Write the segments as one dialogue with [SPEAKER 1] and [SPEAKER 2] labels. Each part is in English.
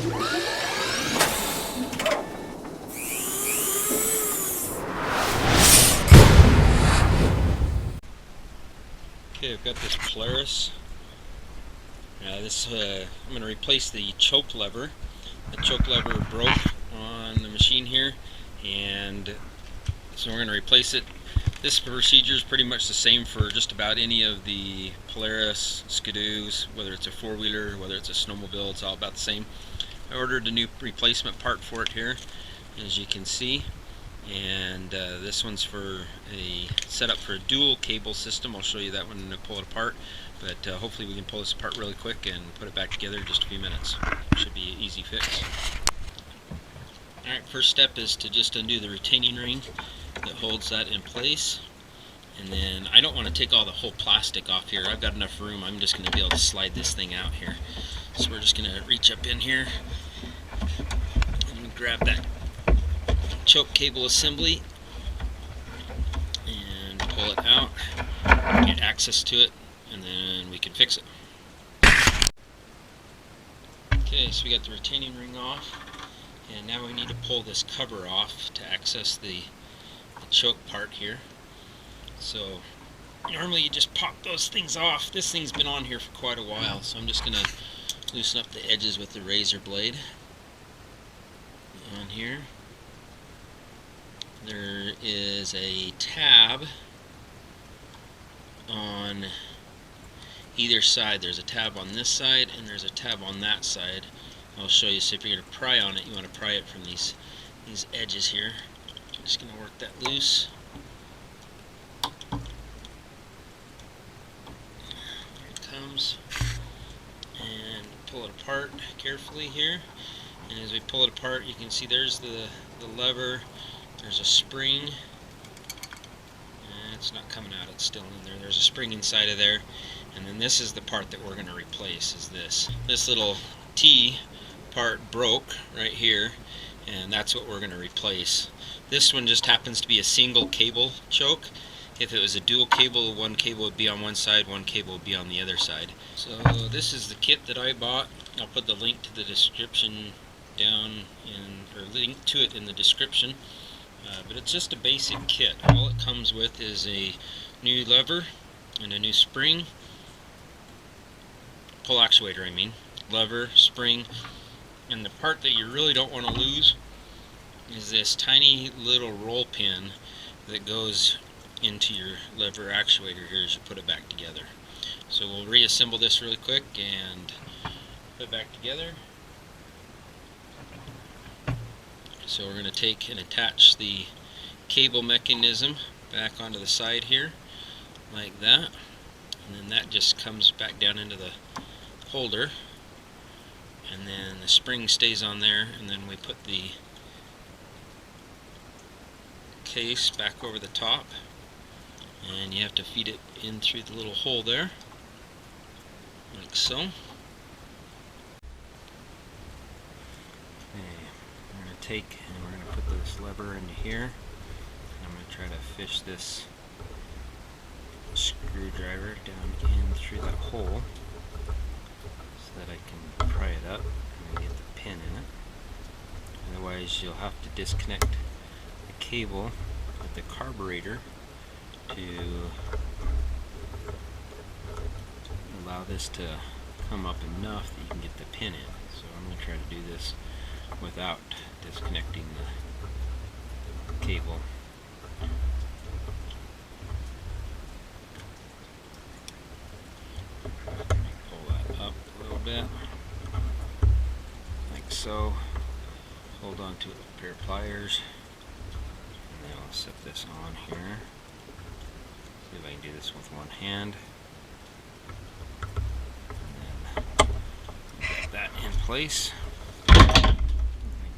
[SPEAKER 1] Okay, I've got this Polaris. I'm going to replace the choke lever. The choke lever broke on the machine here, and so we're going to replace it. This procedure is pretty much the same for just about any of the Polaris Skidoos, whether it's a four-wheeler, whether it's a snowmobile, it's all about the same. I ordered a new replacement part for it here, as you can see, and this one's for a setup for a dual cable system. I'll show you that when I pull it apart, but hopefully we can pull this apart really quick and put it back together in just a few minutes. Should be an easy fix. Alright, first step is to just undo the retaining ring that holds that in place, and then I don't want to take all the whole plastic off here. I've got enough room. I'm just going to be able to slide this thing out here. So we're just going to reach up in here and grab that choke cable assembly and pull it out, get access to it, and then we can fix it. Okay, so we got the retaining ring off, and now we need to pull this cover off to access the choke part here. So normally you just pop those things off. This thing's been on here for quite a while, so I'm just going to loosen up the edges with the razor blade on here. There is a tab on either side. There's a tab on this side and there's a tab on that side. I'll show you. So if you're going to pry on it, you want to pry it from these edges here. I'm just going to work that loose. Here it comes. And pull it apart carefully here. And as we pull it apart, you can see there's the lever. There's a spring. It's not coming out, it's still in there. There's a spring inside of there. And then this is the part that we're going to replace, is this. This little T part broke right here, and that's what we're going to replace. This one just happens to be a single cable choke. If it was a dual cable, one cable would be on one side, one cable would be on the other side. So this is the kit that I bought. I'll put the link to the description down or link to it in the description. But it's just a basic kit. All it comes with is a new lever and a new spring. Pull actuator, I mean. Lever, spring, and the part that you really don't want to lose is this tiny little roll pin that goes into your lever actuator here as you put it back together. So we'll reassemble this really quick and put it back together. So we're going to take and attach the cable mechanism back onto the side here, like that, and then that just comes back down into the holder, and then the spring stays on there, and then we put the case back over the top, and you have to feed it in through the little hole there, like so. Take and we're going to put this lever into here, and I'm going to try to fish this screwdriver down in through that hole so that I can pry it up and get the pin in it. Otherwise you'll have to disconnect the cable with the carburetor to allow this to come up enough that you can get the pin in. So I'm going to try to do this without disconnecting the cable. Pull that up a little bit, like so. Hold on to it with a pair of pliers, and then I'll set this on here. See if I can do this with one hand. And then get that in place.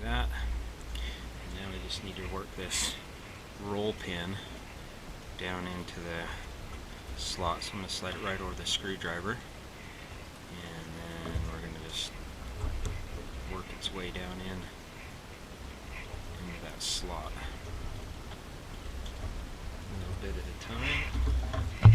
[SPEAKER 1] That, and now we just need to work this roll pin down into the slot. So I'm going to slide it right over the screwdriver, and then we're going to just work its way down into that slot, a little bit at a time.